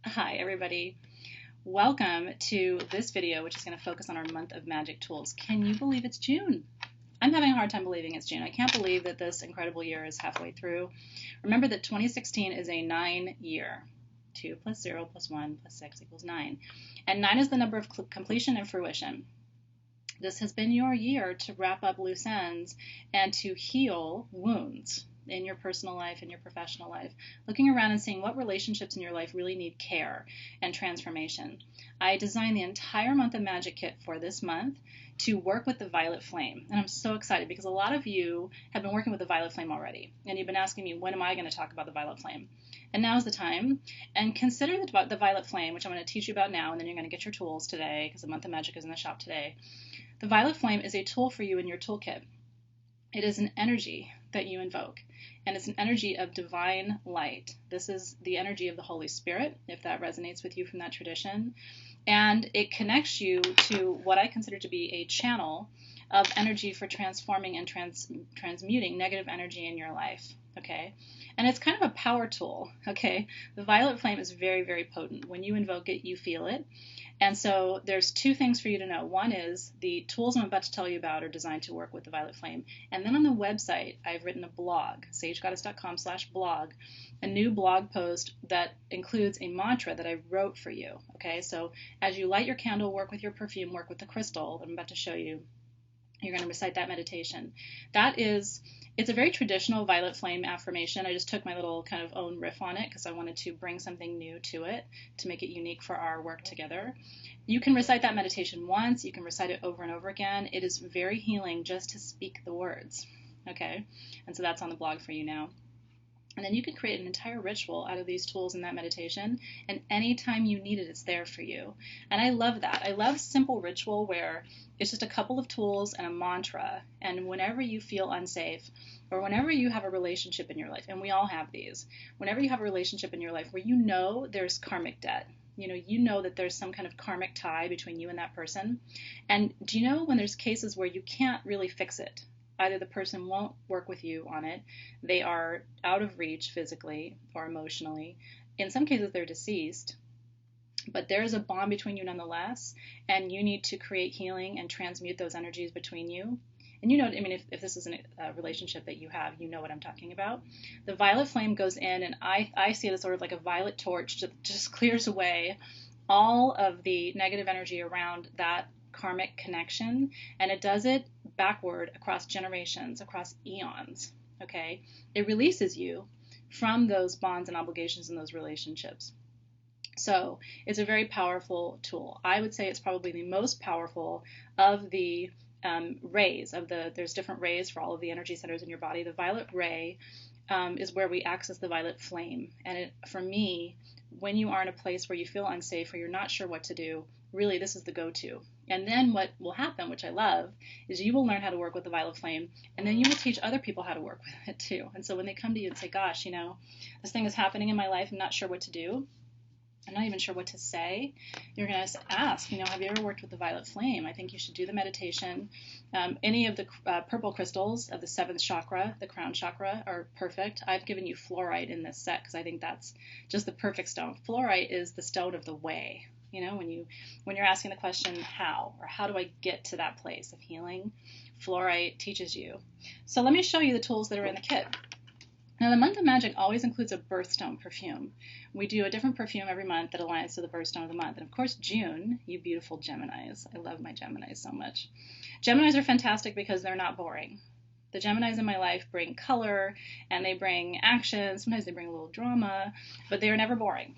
Hi everybody, welcome to this video which is going to focus on our month of magic tools. Can you believe it's June? I'm having a hard time believing it's June. I can't believe that this incredible year is halfway through. Remember that 2016 is a 9-year. 2 plus 0 plus 1 plus 6 equals 9. And 9 is the number of completion and fruition. This has been your year to wrap up loose ends and to heal wounds in your personal life, in your professional life, looking around and seeing what relationships in your life really need care and transformation. I designed the entire month of magic kit for this month to work with the violet flame. And I'm so excited because a lot of you have been working with the violet flame already. And you've been asking me, when am I going to talk about the violet flame? And now's the time. And consider the violet flame, which I'm going to teach you about now, and then you're going to get your tools today because the month of magic is in the shop today. The violet flame is a tool for you in your toolkit. It is an energy that you invoke, and it's an energy of divine light. This is the energy of the Holy Spirit, if that resonates with you from that tradition, and it connects you to what I consider to be a channel of energy for transforming and transmuting negative energy in your life, okay? And it's kind of a power tool, okay? The violet flame is very, very potent. When you invoke it, you feel it. And so there's two things for you to know. One is the tools I'm about to tell you about are designed to work with the violet flame. And then on the website, I've written a blog, sagegoddess.com/blog, a new blog post that includes a mantra that I wrote for you. Okay, so as you light your candle, work with your perfume, work with the crystal that I'm about to show you, you're going to recite that meditation. It's a very traditional violet flame affirmation. I just took my little kind of own riff on it because I wanted to bring something new to it to make it unique for our work together. You can recite that meditation once. You can recite it over and over again. It is very healing just to speak the words. Okay, and so that's on the blog for you now. And then you can create an entire ritual out of these tools in that meditation, and anytime you need it, it's there for you. And I love that. I love simple ritual where it's just a couple of tools and a mantra, and whenever you feel unsafe, or whenever you have a relationship in your life, and we all have these, whenever you have a relationship in your life where you know there's karmic debt, you know that there's some kind of karmic tie between you and that person, and do you know when there's cases where you can't really fix it? Either the person won't work with you on it, they are out of reach physically or emotionally. In some cases, they're deceased, but there is a bond between you nonetheless, and you need to create healing and transmute those energies between you. And if this is a relationship that you have, you know what I'm talking about. The violet flame goes in, and I see it as sort of like a violet torch that just clears away all of the negative energy around that karmic connection, and it does it backward across generations, across eons, okay? It releases you from those bonds and obligations in those relationships. So it's a very powerful tool. I would say it's probably the most powerful of the rays, there's different rays for all of the energy centers in your body. The violet ray is where we access the violet flame. And for me, when you are in a place where you feel unsafe or you're not sure what to do, really this is the go-to. And then what will happen, which I love, is you will learn how to work with the violet flame, and then you will teach other people how to work with it too. And so when they come to you and say, gosh, this thing is happening in my life, I'm not sure what to do, I'm not even sure what to say, you're going to ask, have you ever worked with the violet flame? I think you should do the meditation. Any of the purple crystals of the 7th chakra, the crown chakra, are perfect. I've given you fluorite in this set because I think that's just the perfect stone. Fluorite is the stone of the way. When you're asking the question, how do I get to that place of healing, fluorite teaches you. So let me show you the tools that are in the kit. Now, the month of magic always includes a birthstone perfume. We do a different perfume every month that aligns to the birthstone of the month. And of course, June, you beautiful Geminis. I love my Geminis so much. Geminis are fantastic because they're not boring. The Geminis in my life bring color and they bring action. Sometimes they bring a little drama, but they are never boring.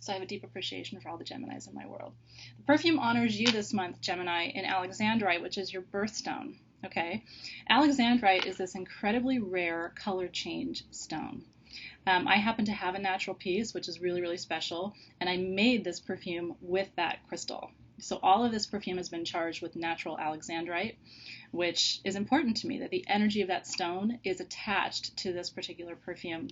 So I have a deep appreciation for all the Geminis in my world. The perfume honors you this month, Gemini, in Alexandrite, which is your birthstone. Okay, Alexandrite is this incredibly rare color change stone. I happen to have a natural piece, which is really, really special, and I made this perfume with that crystal. So all of this perfume has been charged with natural Alexandrite, which is important to me, that the energy of that stone is attached to this particular perfume.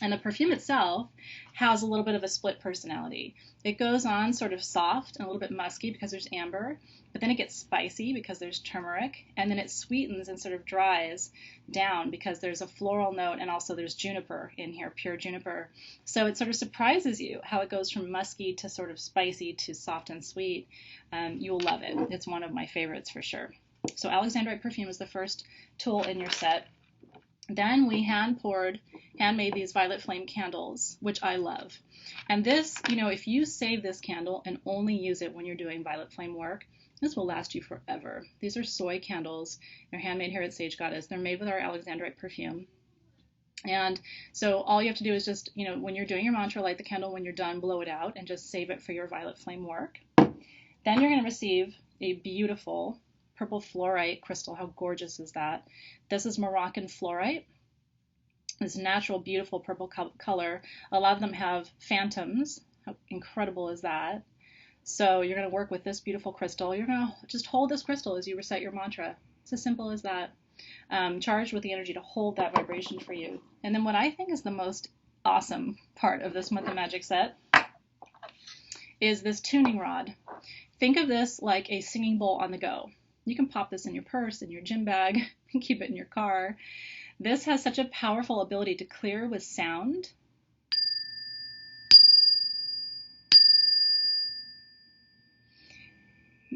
And the perfume itself has a little bit of a split personality. It goes on sort of soft and a little bit musky because there's amber, but then it gets spicy because there's turmeric, and then it sweetens and sort of dries down because there's a floral note, and also there's juniper in here, pure juniper. So it sort of surprises you how it goes from musky to sort of spicy to soft and sweet. You will love it. It's one of my favorites for sure. So Alexandrite Perfume is the first tool in your set. Then we handmade these violet flame candles, which I love. And this, if you save this candle and only use it when you're doing violet flame work, this will last you forever. These are soy candles. They're handmade here at Sage Goddess. They're made with our Alexandrite perfume. And so all you have to do is just, when you're doing your mantra, light the candle. When you're done, blow it out and just save it for your violet flame work. Then you're going to receive a beautiful purple fluorite crystal. How gorgeous is that? This is Moroccan fluorite. This natural, beautiful purple color. A lot of them have phantoms. How incredible is that? So you're going to work with this beautiful crystal. You're going to just hold this crystal as you recite your mantra. It's as simple as that. Charged with the energy to hold that vibration for you. And then what I think is the most awesome part of this Month of Magic set is this tuning rod. Think of this like a singing bowl on the go. You can pop this in your purse, in your gym bag, and keep it in your car. This has such a powerful ability to clear with sound.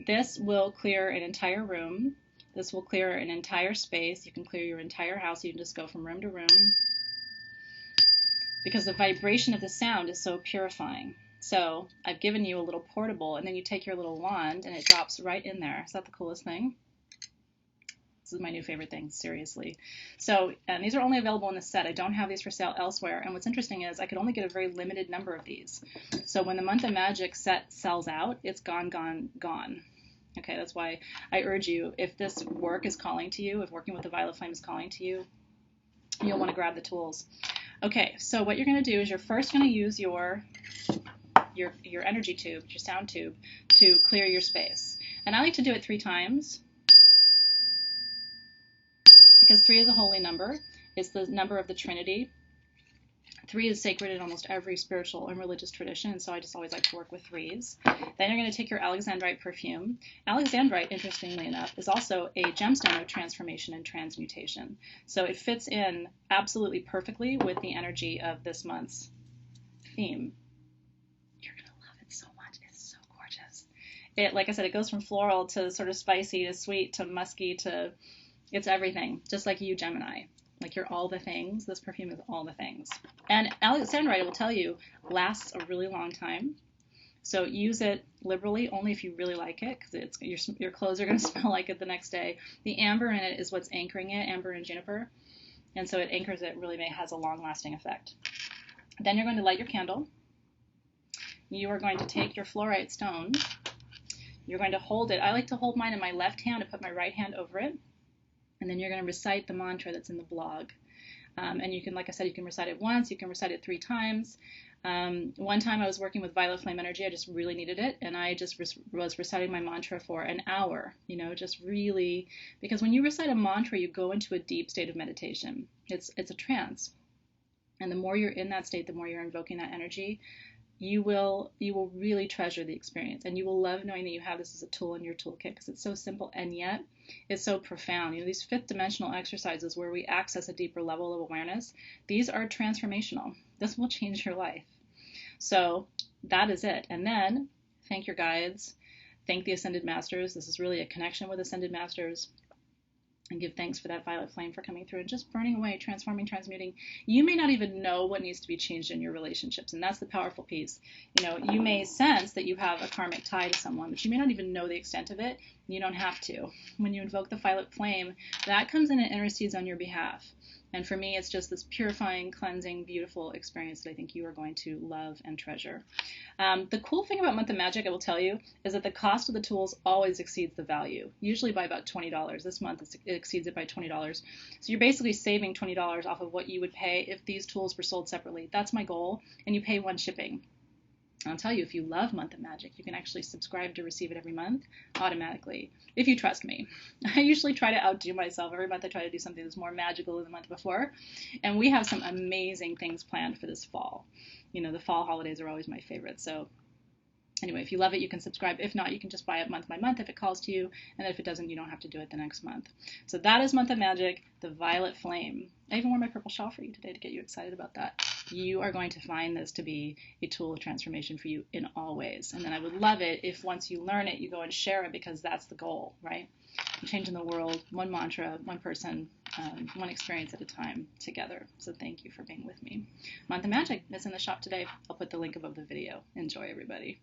This will clear an entire room. This will clear an entire space. You can clear your entire house. You can just go from room to room because the vibration of the sound is so purifying. So I've given you a little portable, and then you take your little wand and it drops right in there. Is that the coolest thing? This is my new favorite thing, seriously. So these are only available in this set. I don't have these for sale elsewhere. And what's interesting is I could only get a very limited number of these. So when the Month of Magic set sells out, it's gone, gone, gone. Okay, that's why I urge you, if this work is calling to you, if working with the violet flame is calling to you, you'll want to grab the tools. Okay, so what you're going to do is you're first going to use your energy tube, your sound tube, to clear your space. And I like to do it 3 times because 3 is a holy number. It's the number of the Trinity. 3 is sacred in almost every spiritual and religious tradition, and so I just always like to work with 3s. Then you're going to take your Alexandrite perfume. Alexandrite, interestingly enough, is also a gemstone of transformation and transmutation. So it fits in absolutely perfectly with the energy of this month's theme. You're going to love it so much. It's so gorgeous. It, like I said, it goes from floral to sort of spicy to sweet to musky to, it's everything, just like you, Gemini. Like you're all the things. This perfume is all the things. And Alexandrite, I will tell you, lasts a really long time. So use it liberally, only if you really like it, because your clothes are going to smell like it the next day. The amber in it is what's anchoring it, amber and juniper. And so it anchors it, really has a long-lasting effect. Then you're going to light your candle. You are going to take your fluorite stone. You're going to hold it. I like to hold mine in my left hand and put my right hand over it. And then you're going to recite the mantra that's in the blog. And you can, like I said, you can recite it once, you can recite it 3 times. One time I was working with violet flame energy, I just really needed it, and I just was reciting my mantra for an hour, just really, because when you recite a mantra, you go into a deep state of meditation. It's a trance. And the more you're in that state, the more you're invoking that energy, you will really treasure the experience, and you will love knowing that you have this as a tool in your toolkit because it's so simple and yet it's so profound. These 5th dimensional exercises where we access a deeper level of awareness, these are transformational. This will change your life. So that is it. And then thank your guides, thank the Ascended Masters. This is really a connection with Ascended Masters. And give thanks for that violet flame for coming through and just burning away, transforming, transmuting. You may not even know what needs to be changed in your relationships, and that's the powerful piece. You may sense that you have a karmic tie to someone, but you may not even know the extent of it. You don't have to. When you invoke the violet flame, that comes in and intercedes on your behalf. And for me, it's just this purifying, cleansing, beautiful experience that I think you are going to love and treasure. The cool thing about Month of Magic, I will tell you, is that the cost of the tools always exceeds the value, usually by about $20. This month, it exceeds it by $20. So you're basically saving $20 off of what you would pay if these tools were sold separately. That's my goal, and you pay 1 shipping. I'll tell you, if you love Month of Magic, you can actually subscribe to receive it every month automatically, if you trust me. I usually try to outdo myself. Every month I try to do something that's more magical than the month before. And we have some amazing things planned for this fall. You know, the fall holidays are always my favorite. So anyway, if you love it, you can subscribe. If not, you can just buy it month by month if it calls to you. And if it doesn't, you don't have to do it the next month. So that is Month of Magic, the Violet Flame. I even wore my purple shawl for you today to get you excited about that. You are going to find this to be a tool of transformation for you in all ways. And then I would love it if once you learn it, you go and share it, because that's the goal, right? Changing the world, one mantra, one person, one experience at a time together. So thank you for being with me. Month of Magic is in the shop today. I'll put the link above the video. Enjoy, everybody.